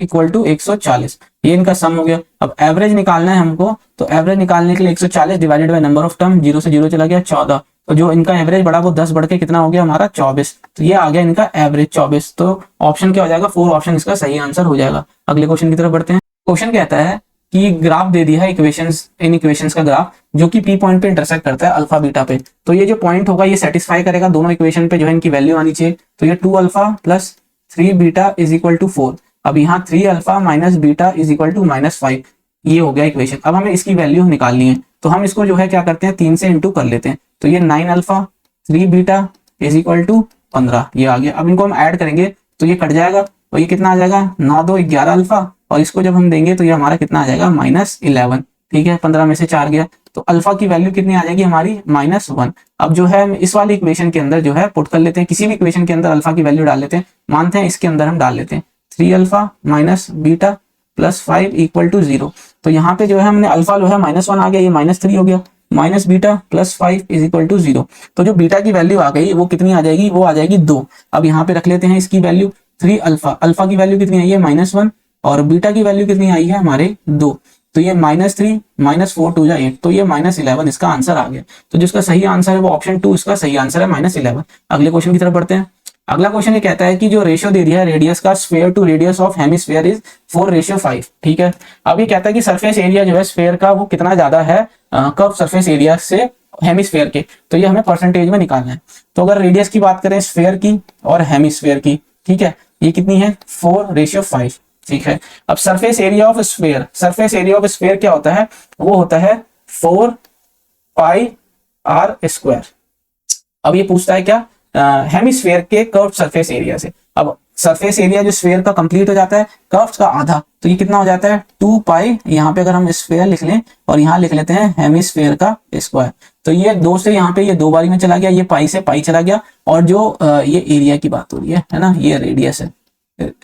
इक्वल टू 140, ये इनका सम हो गया। अब एवरेज निकालना है हमको, तो एवरेज निकालने के लिए 140 divided by number of term, 0 से 0 चला गया 14। तो जो इनका एवरेज बढ़ा वो 10 बढ़ के कितना हो गया हमारा 24। तो ये आ गया इनका एवरेज 24। तो ऑप्शन क्या हो जाएगा, 4 ऑप्शन इसका सही आंसर हो जाएगा। अगले क्वेश्चन की तरफ बढ़ते हैं। क्वेश्चन कहता है कि ग्राफ दे दिया है इक्वेशंस, इन इक्वेशंस का ग्राफ जो कि पी पॉइंट पे इंटरसेक्ट करता है अल्फा बीटा पे। तो ये जो पॉइंट होगा ये सेटिस्फाई करेगा दोनों इक्वेशन पे जो है इनकी वैल्यू आनी चाहिए। तो ये 2 alpha plus 3 beta is equal to 4। अब यहाँ 3 alpha minus beta is equal to -5, ये हो गया इक्वेशन। अब हमें इसकी वैल्यू निकालनी है, तो हम इसको जो है क्या करते हैं 3 से इंटू कर लेते हैं। तो ये 9 alpha 3 beta is equal to 15, ये आ गया। अब इनको हम ऐड करेंगे तो ये कट जाएगा, तो ये कितना आ जाएगा 9 2 11 अल्फा, और इसको जब हम देंगे तो ये हमारा कितना आ जाएगा -11। ठीक है, 15 में से 4 गया, तो अल्फा की वैल्यू कितनी आ जाएगी हमारी -1। अब जो है इस वाली इक्वेशन के अंदर जो है पुट कर लेते हैं, किसी भी इक्वेशन के अंदर अल्फा की वैल्यू डाल लेते हैं। मानते हैं इसके अंदर हम डाल लेते हैं 3 alpha minus beta plus 5 equal to 0। तो यहाँ पे जो है हमने अल्फा जो है -1 आ गया, ये -3 हो गया, minus beta plus 5 is equal to 0। तो जो बीटा की वैल्यू आ गई वो कितनी आ जाएगी, वो आ जाएगी 2। अब यहाँ पे रख लेते हैं इसकी वैल्यू 3 अल्फा, अल्फा की वैल्यू कितनी आई है -1, और बीटा की वैल्यू कितनी आई है हमारे 2। तो ये -3 -4 2 जा 8, तो ये -11 इसका आंसर आ गया। तो जिसका सही आंसर है वो ऑप्शन 2 इसका सही आंसर है, -11। अगले क्वेश्चन की तरफ बढ़ते हैं। अगला क्वेश्चन ये कहता है कि जो रेशियो दे दिया है रेडियस का sphere to radius of hemisphere is 4:5। ठीक है, अब ये कहता है कि सरफेस एरिया जो है स्फीयर का वो कितना ज्यादा है कर्व सरफेस एरिया से हेमिस्फीयर के। तो ये हमें परसेंटेज में निकालना है। तो अगर रेडियस की बात करें स्फीयर की और हेमिस्फीयर की, ठीक है, ये कितनी है 4:5। ठीक है, अब surface area of sphere, surface area of sphere क्या होता है, वो होता है 4πr²। अब ये पूछता है क्या हेमिस्फीयर के कर्व सरफेस एरिया से। अब सरफेस एरिया जो स्फीयर का कंप्लीट हो जाता है कर्व का आधा, तो ये कितना हो जाता है 2π। यहाँ पे अगर हम स्फीयर लिख लें और यहाँ लिख लेते हैं हेमिस्फीयर का स्क्वायर, तो ये 2 से यहाँ पे ये 2 बारी में चला गया, ये पाई से पाई चला गया, और जो ये एरिया की बात हो रही है ना, ये रेडियस है,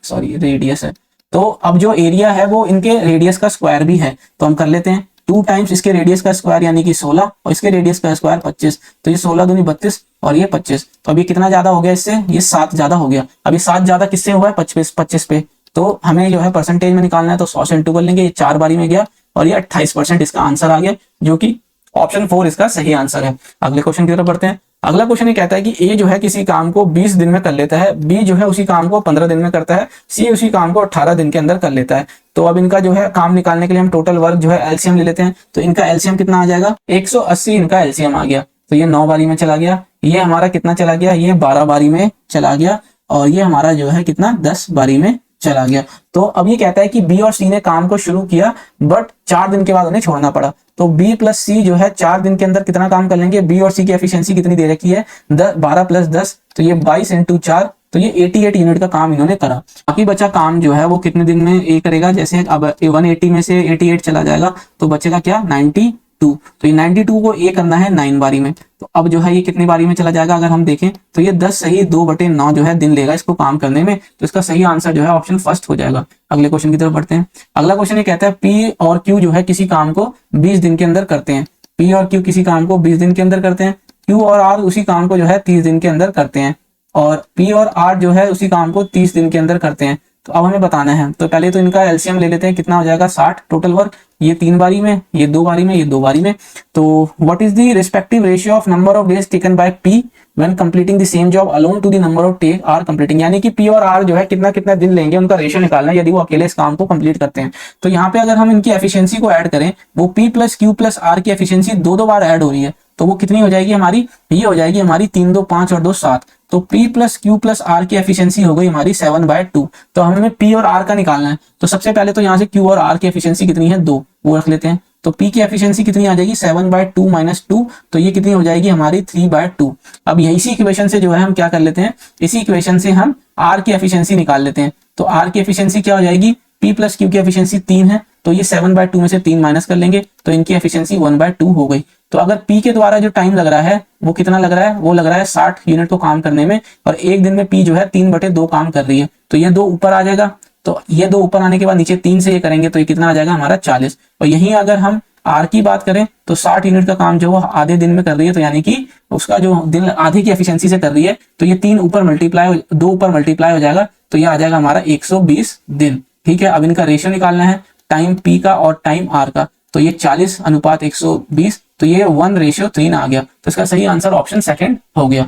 सॉरी रेडियस है। तो अब जो एरिया है वो इनके रेडियस का स्क्वायर भी है, तो हम कर लेते हैं 2 टाइम्स इसके रेडियस का स्क्वायर यानी कि 16, और इसके रेडियस का स्क्वायर 25। तो ये 16 दूनी 32 और ये 25। तो अभी कितना ज्यादा हो गया इससे, ये 7 ज्यादा हो गया। अभी 7 ज्यादा किससे हुआ है 25 पे। तो हमें जो है परसेंटेज में निकालना है, तो 100 से इंटू कर लेंगे, ये 4 बारी में गया और ये 28% इसका आंसर आ गया, जो कि ऑप्शन 4 इसका सही आंसर है। अगले क्वेश्चन की तरफ बढ़ते हैं। अगला क्वेश्चन ये कहता है कि ए जो है किसी काम को 20 दिन में कर लेता है, बी जो है उसी काम को 15 दिन में करता है, सी उसी काम को 18 दिन के अंदर कर लेता है। तो अब इनका जो है काम निकालने के लिए हम टोटल वर्क जो है एलसीएम ले लेते हैं। तो इनका एलसीएम कितना आ जाएगा, 180 इनका एलसीएम आ गया। तो ये 9 बारी में चला गया, ये हमारा कितना चला गया, ये 12 बारी में चला गया, और ये हमारा जो है कितना 10 बारी में चला गया। तो अब ये कहता है कि बी और सी ने काम को शुरू किया बट 4 दिन के बाद उन्हें छोड़ना पड़ा। तो बी प्लस सी जो है 4 दिन के अंदर कितना काम कर लेंगे, बी और सी की एफिशिएंसी कितनी दे रखी है 12 प्लस 10, तो ये 22 इंटू 4, तो ये 88 यूनिट का काम इन्होंने करा। बाकी बचा काम जो है वो कितने दिन में ए करेगा, जैसे अब 180 में से 88 चला जाएगा तो बचेगा क्या 92। तो ये 92 को ए करना है 9 बारी में। तो अब जो है ये कितनी बारी में चला जाएगा, अगर हम देखें तो ये 10 सही 2/9 जो है दिन लेगा इसको काम करने में। तो इसका सही आंसर जो है ऑप्शन फर्स्ट हो जाएगा। अगले क्वेश्चन की तरफ बढ़ते हैं। अगला क्वेश्चन ये कहता है पी और क्यू जो है किसी काम को 20 दिन के अंदर करते हैं। पी और क्यू किसी काम को 20 दिन के अंदर करते हैं, क्यू और आर उसी काम को जो है 30 दिन के अंदर करते हैं, और पी और आर जो है उसी काम को 30 दिन के अंदर करते हैं। तो अब हमें बताना है, तो पहले तो इनका एलसीएम ले लेते हैं, कितना हो जाएगा 60 टोटल वर्क, ये 3 बारी में, ये 2 बारी में, ये 2 बारी में। तो what is the respective ratio of number of days taken by P when completing the same job alone to the number of day R completing, यानी कि पी और आर जो है कितना कितना दिन लेंगे उनका रेशियो निकालना है यदि वो अकेले इस काम को कंप्लीट करते हैं। तो यहाँ पे अगर हम इनकी एफिशिएंसी को ऐड करें, वो P plus Q plus R की एफिशिएंसी 2 बार ऐड हो रही है, तो वो कितनी हो जाएगी हमारी, ये हो जाएगी हमारी 3 2 5 और 2 7। तो P plus Q plus R की एफिशिएंसी हो गई हमारी 7/2। तो हमें P और R का निकालना है। तो सबसे पहले तो यहाँ से Q और R की एफिशिएंसी कितनी है 2, वो रख लेते हैं। तो P की एफिशिएंसी कितनी आ जाएगी 7/2 माइनस 2, तो ये कितनी हो जाएगी हमारी 3/2। अब इसी इक्वेशन से जो है हम क्या कर लेते हैं, इसी इक्वेशन से हम R की एफिशिएंसी निकाल लेते हैं। तो R की एफिशिएंसी क्या हो जाएगी, P प्लस क्यू की एफिशिएंसी 3 है, तो ये 7/2 में से 3 माइनस कर लेंगे तो इनकी एफिशिएंसी 1/2 हो गई। तो अगर P के द्वारा जो टाइम लग रहा है वो कितना लग रहा है, वो लग रहा है 60 यूनिट को काम करने में, और एक दिन में P जो है 3/2 काम कर रही है, तो ये 2 ऊपर आ जाएगा। तो ये 2 ऊपर आने के बाद नीचे 3 से ये करेंगे तो ये कितना आ जाएगा हमारा 40। और यहीं अगर हम R की बात करें तो 60 यूनिट का काम जो वो आधे दिन में कर रही है, तो यानी कि उसका जो दिन आधे की एफिशिएंसी से कर रही है, तो ये 2 ऊपर मल्टीप्लाई हो जाएगा, तो ये आ जाएगा हमारा 120 दिन। ठीक है, अब इनका रेशियो निकालना है टाइम P का और टाइम R का। तो ये 40/120, तो ये 1:3 आ गया। तो इसका सही आंसर ऑप्शन सेकंड हो गया।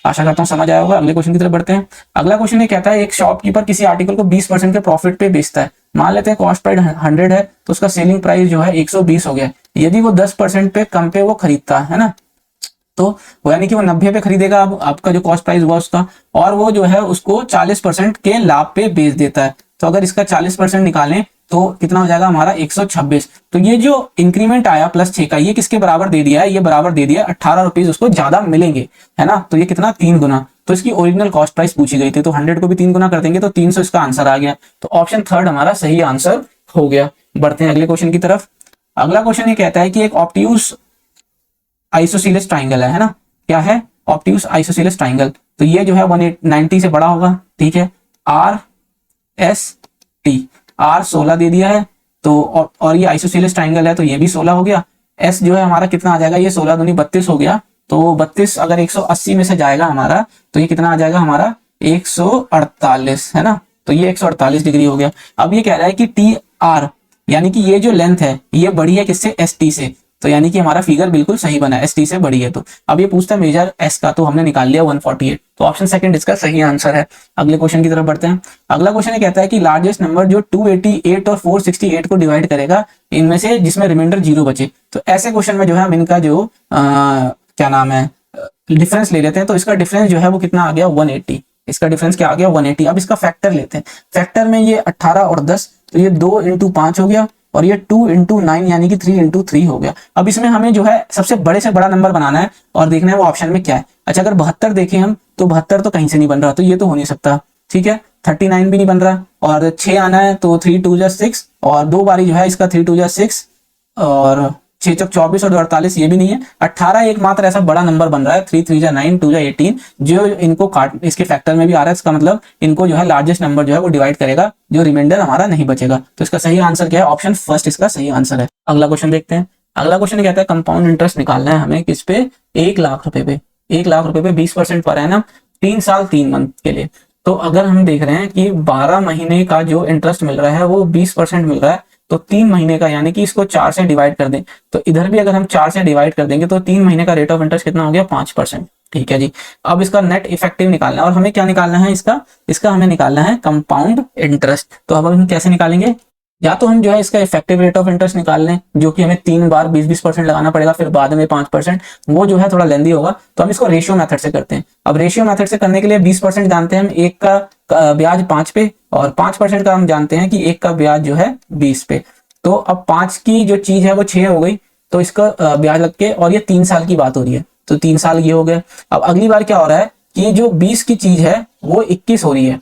आशा करता हूं समझ आया होगा। अगले क्वेश्चन की तरफ बढ़ते हैं। अगला क्वेश्चन ये कहता है एक शॉपकीपर किसी आर्टिकल को 20% के प्रॉफिट पे बेचता है। मान लेते हैं कॉस्ट प्राइस 100 है, तो उसका सेलिंग प्राइस जो है 120 हो गया। यदि वो 10% पे कम पे वो खरीदता है ना, तो यानी कि वो 90 पे खरीदेगा अब आपका जो कॉस्ट प्राइस हुआ उसका, और वो जो है उसको 40% के लाभ पे बेच देता है। तो अगर इसका 40% निकालें तो कितना हो जाएगा हमारा 126। तो ये जो इंक्रीमेंट आया +6 का, ये किसके बराबर दे दिया है, ये बराबर दे दिया 18 रुपीज उसको ज्यादा मिलेंगे, है ना। तो ये कितना 3 गुना। तो इसकी ओरिजिनल कॉस्ट प्राइस पूछी गई थी, तो 100 को भी 3 गुना कर देंगे तो 300 इसका आंसर आ गया। तो ऑप्शन थर्ड हमारा सही आंसर हो गया। बढ़ते हैं अगले क्वेश्चन की तरफ। अगला क्वेश्चन ये कहता है कि एक ऑब्ट्यूज आइसोसेलेस ट्राइंगल है ना, क्या है ऑब्ट्यूज आइसोसेलेस ट्राइंगल। तो ये जो है 190 से बड़ा होगा, ठीक है। RST, R 16 दे दिया है, तो और ये आइसोसेलेस ट्राइंगल है तो ये भी 16 हो गया। S जो है हमारा कितना आ जाएगा, ये 16 दूनी 32 हो गया। तो 32 अगर 180 में से जाएगा हमारा, तो ये कितना आ जाएगा हमारा 148, है ना। तो ये 148 डिग्री हो गया। अब ये कह रहा है कि TR यानी कि ये जो लेंथ है ये बड़ी है किससे, ST से। तो यानी कि हमारा फिगर बिल्कुल सही बना है, ST से बड़ी है। तो अब ये पूछता है मेजर S का, तो हमने निकाल लिया 148। तो ऑप्शन सेकंड इसका सही आंसर है। अगले क्वेश्चन की तरफ बढ़ते हैं। अगला क्वेश्चन ये कहता है कि लार्जेस्ट नंबर जो 288 और 468 को डिवाइड करेगा इनमें से, जिसमें रिमाइंडर 0 बचे। तो ऐसे क्वेश्चन में जो है हम इनका जो क्या नाम है डिफरेंस ले लेते हैं। तो इसका डिफरेंस जो है वो कितना आ गया 180। इसका डिफरेंस क्या आ गया 180। अब इसका फैक्टर लेते हैं। फैक्टर में ये 18 और 10, तो ये 2 × 5 हो गया, और ये 2 × 9 यानी कि 3 × 3 हो गया। अब इसमें हमें जो है सबसे बड़े से बड़ा नंबर बनाना है और देखना है वो ऑप्शन में क्या है। अच्छा, अगर 72 देखें हम तो 72 तो कहीं से नहीं बन रहा, तो ये तो हो नहीं सकता, ठीक है। 39 भी नहीं बन रहा, और 6 आना है तो 3 × 2 = 6, और 2 बारी जो है इसका 3 × 2 = 6, और 6 × 24 और 48 ये भी नहीं है। 18 एकमात्र ऐसा बड़ा नंबर बन रहा है, 3 × 3 = 9, 2 × 18, जो इनको काट इसके फैक्टर में भी आ रहा है। इसका मतलब इनको जो है लार्जेस्ट नंबर जो है वो डिवाइड करेगा, जो रिमाइंडर हमारा नहीं बचेगा। तो इसका सही आंसर क्या है, ऑप्शन फर्स्ट इसका सही आंसर है। अगला क्वेश्चन देखते हैं। अगला क्वेश्चन कहता है कंपाउंड इंटरेस्ट निकालना है हमें किस पे, 1 लाख रुपए पे। 1 लाख रुपए पे 20% पर एनम 3 साल 3 मंथ के लिए। तो अगर हम देख रहे हैं कि 12 महीने का जो इंटरेस्ट मिल रहा है वो 20% मिल रहा है, तो 3 महीने का, यानी कि इसको 4 से डिवाइड कर दें, तो इधर भी अगर हम 4 से डिवाइड कर देंगे तो 3 महीने का रेट ऑफ इंटरेस्ट कितना हो गया, 5%। ठीक है जी। अब इसका नेट इफेक्टिव निकालना है, और हमें क्या निकालना है, इसका हमें निकालना है कंपाउंड इंटरेस्ट। तो अब हम कैसे निकालेंगे, या तो हम जो है इसका इफेक्टिव रेट ऑफ इंटरेस्ट निकाल लें, जो कि हमें 3 बार 20% लगाना पड़ेगा, फिर बाद में 5%, वो जो है थोड़ा लेंदी होगा, तो हम इसको रेशियो मेथड से करते हैं। अब रेशियो मेथड से करने के लिए 20% जानते हैं हम, एक का ब्याज 5 पे, और 5% का हम जानते हैं कि एक का ब्याज जो है 20 पे। तो अब 5 की जो चीज है वो 6 हो गई, तो इसका ब्याज लग के, और ये 3 साल की बात हो रही है, तो 3 साल ये हो गए। अब अगली बार क्या हो रहा है कि जो 20 की चीज है वो 21 हो रही है,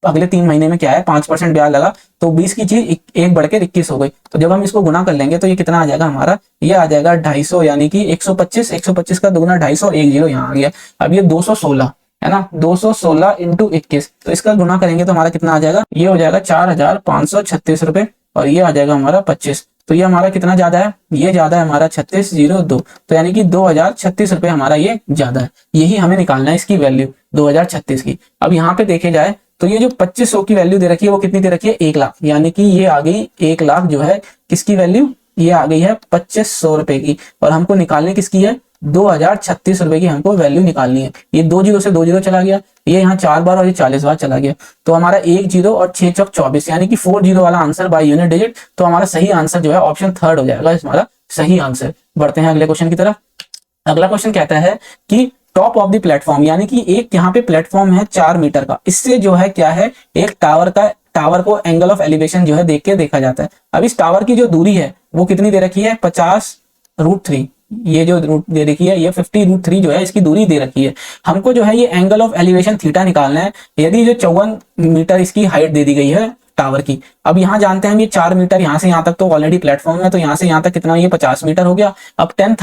अगले 3 महीने में क्या है 5% ब्याज लगा, तो 20 की चीज एक बढ़ के 21 हो गई। तो जब हम इसको गुना कर लेंगे तो ये कितना आ जाएगा हमारा, ये आ जाएगा 250, यानी कि 125 का दुगुना 250, 10 यहाँ आ गया। अब ये 216 है ना, 216 इंटू 21, तो इसका गुना करेंगे तो हमारा कितना आ जाएगा, ये हो जाएगा 4536 रुपए, और ये आ जाएगा हमारा 25। तो ये हमारा कितना ज्यादा है, ये ज्यादा है हमारा 3602, तो यानी कि 2036 रुपए हमारा ये ज्यादा है। यही हमें निकालना है इसकी वैल्यू 2036 की। अब यहाँ पे देखे जाए तो ये जो 2500 की वैल्यू दे रखी है वो कितनी दे रखी है, 1 लाख, यानी कि ये आ गई 1 लाख जो है किसकी वैल्यू, ये आ गई है 2500 रुपए की, और हमको निकालने किसकी है, 2036 रुपए की हमको वैल्यू निकालनी है। ये 2 जीरो से 2 जीरो चला गया, ये यहाँ 4 बार और ये 40 बार चला गया, तो हमारा 1 जीरो और 6 चौक 24, यानी कि 4 जीरो वाला आंसर बाय यूनिट डिजिट। तो हमारा सही आंसर जो है ऑप्शन 3 हो जाएगा, हमारा सही आंसर। बढ़ते हैं अगले क्वेश्चन की तरफ। अगला क्वेश्चन कहता है कि टॉप ऑफ द प्लेटफॉर्म, यानी कि एक यहाँ पे प्लेटफॉर्म है 4 मीटर का, इससे जो है क्या है, एक टावर को एंगल ऑफ एलिवेशन जो है देख के देखा जाता है। अब इस टावर की जो दूरी है वो कितनी दे रखी है, 50√3, ये जो रूट दे रखी है ये 50√3 जो है इसकी दूरी दे रखी है। हमको जो है ये एंगल ऑफ एलिवेशन थीटा निकालना है। यदि जो 54 मीटर इसकी हाइट दे दी गई है टावर की, अब यहाँ जानते हैं ये 4 मीटर, यहाँ से यहाँ तक तो ऑलरेडी प्लेटफॉर्म है, तो यहाँ से यहाँ तक कितना, ये 50 मीटर हो गया। अब टेन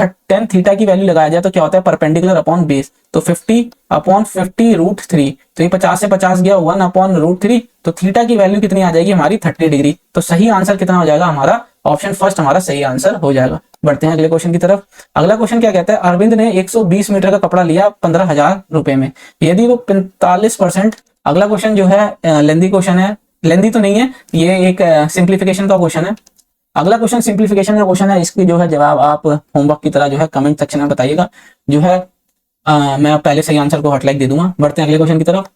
थीटा की वैल्यू लगाया जाए तो क्या होता है, परपेंडिकुलर अपॉन बेस, तो 50/50√3, तो ये 50 से 50 गया 1/√3, तो थीटा की वैल्यू कितनी आ जाएगी हमारी 30 डिग्री। तो सही आंसर कितना हो जाएगा हमारा, ऑप्शन फर्स्ट हमारा सही आंसर हो जाएगा। बढ़ते हैं अगले क्वेश्चन की तरफ। अगला क्वेश्चन क्या कहता है, अरविंद ने 120 मीटर का कपड़ा लिया 15,000 रुपए में, यदि वो 45%, अगला क्वेश्चन जो है लेंदी क्वेश्चन है, लेंदी तो नहीं है, ये एक सिंप्लीफिकेशन का क्वेश्चन है। अगला क्वेश्चन सिंप्लीफिकेशन का क्वेश्चन है, इसकी जो है जवाब आप होमवर्क की तरह जो है कमेंट सेक्शन में बताइएगा, जो है मैं पहले सही आंसर को हॉटलाइक दे दूंगा। बढ़ते हैं अगले क्वेश्चन की तरफ।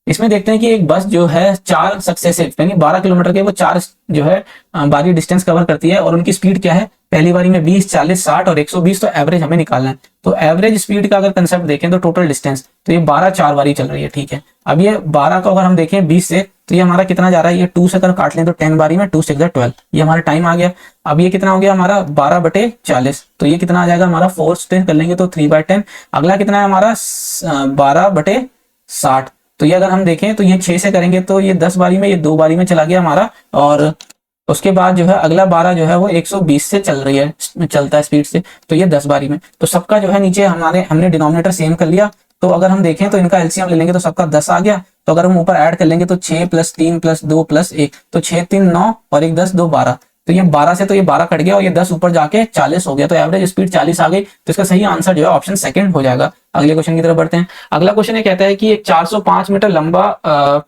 इसमें देखते हैं कि एक बस जो है 4 सक्सेसिव यानी 12 किलोमीटर के वो 4 जो है बारी डिस्टेंस कवर करती है, और उनकी स्पीड क्या है, पहली बारी में 20, 40, 60 और 120, तो एवरेज हमें निकालना है। तो एवरेज स्पीड का अगर कंसेप्ट देखें तो टोटल डिस्टेंस, तो ये 12 4 बारी चल रही है, ठीक है। अब ये 12 का अगर हम देखें 20 से, तो ये हमारा कितना जा रहा है, ये 2 से अगर काट लें तो 10 बारी में 2 6 12, ये हमारा टाइम आ गया। अब ये कितना हो गया हमारा 12/40, तो ये कितना आ जाएगा हमारा 4 से कर लेंगे तो 3/10। अगला कितना है हमारा 12/60, तो ये अगर हम देखें तो ये 6 से करेंगे तो ये 10 बारी में, ये 2 बारी में चला गया हमारा, और उसके बाद जो है अगला 12 जो है वो 120 से चल रही है, चलता है स्पीड से, तो ये 10 बारी में। तो सबका जो है नीचे हमने डिनोमिनेटर सेम कर लिया, तो अगर हम देखें तो इनका एलसीएम ले लेंगे तो सबका 10 आ गया। तो अगर हम ऊपर ऐड कर लेंगे तो 6 + 3 + 2 + 1, तो 6 3 9 और 1 10 2 12, तो ये 12 से तो ये 12 कट गया और ये 10 ऊपर जाके 40 हो गया, तो एवरेज स्पीड 40 आ गई। तो इसका सही आंसर जो है ऑप्शन सेकंड हो जाएगा। अगले क्वेश्चन की तरफ बढ़ते हैं। अगला क्वेश्चन ये कहता है कि एक 405 मीटर लंबा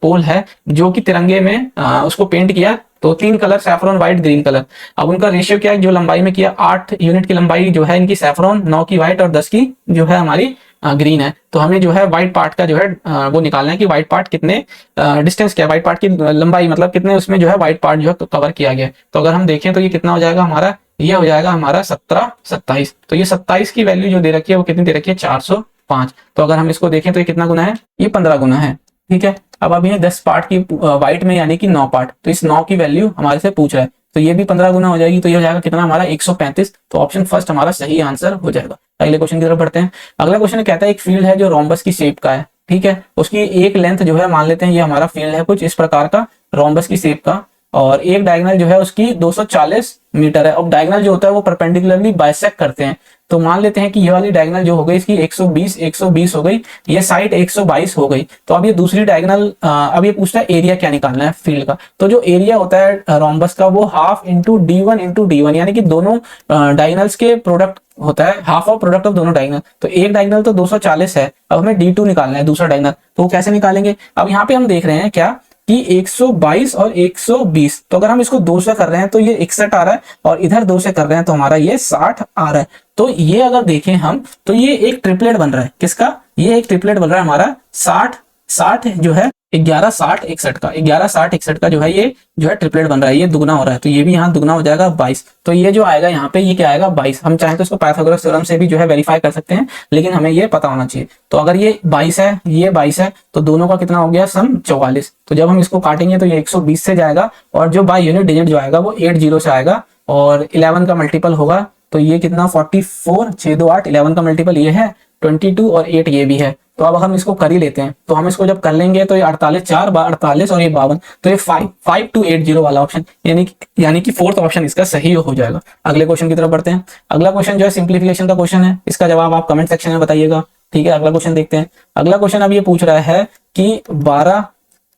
पोल है जो कि तिरंगे में उसको पेंट किया, तो 3 colour saffron, white, green colour. अब उनका रेशियो क्या है, जो लंबाई में किया 8 यूनिट की लंबाई जो है इनकी सैफरॉन, 9 की व्हाइट और 10 की जो है हमारी ग्रीन है। तो हमें जो है व्हाइट पार्ट का जो है वो निकालना है कि व्हाइट पार्ट कितने डिस्टेंस क्या है, व्हाइट पार्ट की लंबाई मतलब कितने उसमें जो है व्हाइट पार्ट जो है कवर किया गया। तो अगर हम देखें तो ये कितना हो जाएगा हमारा, ये हो जाएगा हमारा 17 27। तो ये 27 की वैल्यू जो दे रखी है वो कितनी दे रखी है 405। तो अगर हम इसको देखें तो ये कितना गुना है, ये 15 गुना है, ठीक है। अब अभी है 10 पार्ट की व्हाइट में यानी कि 9 पार्ट, तो इस 9 की वैल्यू हमारे से पूछ रहा है, तो ये भी 15 गुना हो जाएगी, तो ये हो जाएगा कितना हमारा 135। तो ऑप्शन फर्स्ट हमारा सही आंसर हो जाएगा। अगले क्वेश्चन की तरफ बढ़ते हैं। अगला क्वेश्चन कहता है एक फील्ड है जो रोम्बस की शेप का है, ठीक है। उसकी एक लेंथ जो है मान लेते हैं ये हमारा फील्ड है कुछ इस प्रकार का रोम्बस की शेप का, और एक डायगोनल जो है उसकी 240 मीटर है। अब डायगोनल जो होता है वो परपेंडिकुलरली बाइसेक्ट करते हैं, तो मान लेते हैं कि ये वाली डायगोनल जो हो गई इसकी 120 हो गई, ये साइड 122 हो गई। तो अब ये दूसरी डायगोनल, अब ये पूछता है एरिया क्या निकालना है फील्ड का। तो जो एरिया होता है रोम्बस का वो हाफ इंटू D1 यानी कि दोनों डायगोनल्स के प्रोडक्ट होता है, हाफ ऑफ प्रोडक्ट ऑफ दोनों डायगोनल। तो एक डायगोनल तो 240 है, अब हमें D2 निकालना है दूसरा डायगोनल, तो वो कैसे निकालेंगे। अब यहाँ पे हम देख रहे हैं क्या कि 122 और 120, तो अगर हम इसको 2 से कर रहे हैं तो ये 61 आ रहा है, और इधर 2 से कर रहे हैं तो हमारा ये 60 आ रहा है। तो ये अगर देखें हम तो ये एक ट्रिपलेट बन रहा है। किसका? ये एक ट्रिपलेट बन रहा है हमारा 60 जो है 11 60 61 का, 11 60 61 का जो है ये जो है ट्रिपलेट बन रहा है, ये दुगना हो रहा है, तो ये भी यहाँ दुगना हो जाएगा 22। तो ये जो आएगा यहाँ पे ये क्या आएगा 22। हम चाहें तो इसको पाइथागोरस थ्योरम से भी जो है वेरीफाई कर सकते हैं, लेकिन हमें ये पता होना चाहिए। तो अगर ये 22 है, ये 22 है, तो दोनों का कितना हो गया सम 44। तो जब हम इसको काटेंगे तो ये 120 से जाएगा, और जो बाई यूनिट डिजिट जो आएगा वो 80 से आएगा, और 11 का मल्टीपल होगा तो ये कितना 44 6 2 8, 11 का मल्टीपल ये है 22 और 8 ये भी है। तो अब हम इसको कर ही लेते हैं, तो हम इसको जब कर लेंगे तो ये 48 4 बार 48 और ये 52, तो ये 5280 वाला ऑप्शन यानी कि फोर्थ ऑप्शन इसका सही हो जाएगा। अगले क्वेश्चन की तरफ बढ़ते हैं। अगला क्वेश्चन जो है सिंप्लीफिकेशन का क्वेश्चन है, इसका जवाब आप कमेंट सेक्शन में बताइएगा। ठीक है, अगला क्वेश्चन देखते हैं। अगला क्वेश्चन अब ये पूछ रहा है कि 12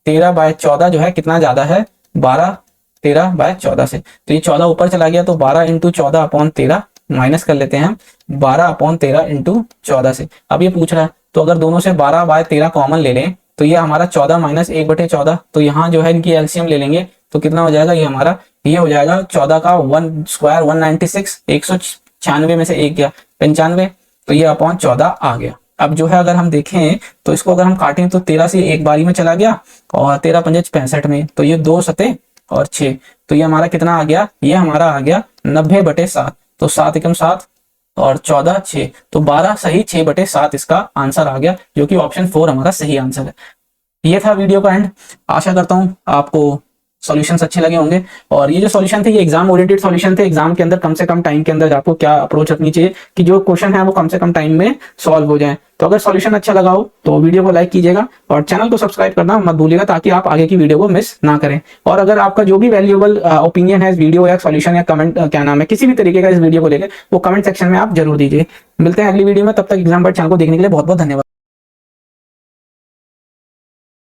13 बाय 14 जो है कितना ज्यादा है 12 13 बाय 14 से। तो ये 14 ऊपर चला गया, तो 12 इंटू 14 अपॉन 13 माइनस कर लेते हैं हम 12 अपॉन 13 इंटू 14 से। अब ये पूछ रहा है, तो अगर दोनों से 12 बाय 13 कॉमन ले लें तो ये हमारा 14 माइनस 1/14, तो यहाँ जो है इनकी एलसीएम ले लेंगे तो कितना हो जाएगा, ये हमारा ये हो जाएगा 14 का 1 स्क्वायर 196, 196 में से 1 गया 95, तो ये अपॉन 14 आ गया। अब जो है अगर हम देखें तो इसको अगर हम काटें तो 13 से एक बारी में चला गया, और 13 पंजे 65 में, तो ये 2 सते और 6, तो ये हमारा कितना आ गया, ये हमारा आ गया 90/7। तो 7 एकम 7 और 14 6, तो 12 सही 6/7 इसका आंसर आ गया, जो कि ऑप्शन 4 हमारा सही आंसर है। ये था वीडियो का एंड। आशा करता हूं आपको सॉल्यूशंस अच्छे लगे होंगे, और ये जो सॉल्यूशन थे ये एग्जाम ओरिएंटेड सॉल्यूशन थे। एग्जाम के अंदर कम से कम टाइम के अंदर आपको क्या अप्रोच रखनी चाहिए कि जो क्वेश्चन है वो कम से कम टाइम में सॉल्व हो जाए। तो अगर सॉल्यूशन अच्छा लगा हो तो वीडियो को लाइक कीजिएगा, और चैनल को सब्सक्राइब करना मत भूलिएगा, ताकि आप आगे की वीडियो को मिस ना करें। और अगर आपका जो भी वैल्यूएबल ओपिनियन है इस वीडियो या सॉल्यूशन या कमेंट क्या नाम है किसी भी तरीके का इस वीडियो को लेकर, वो कमेंट सेक्शन में आप जरूर दीजिए। मिलते हैं अगली वीडियो में, तब तक एग्जाम बट चैनल को देखने के लिए बहुत बहुत धन्यवाद।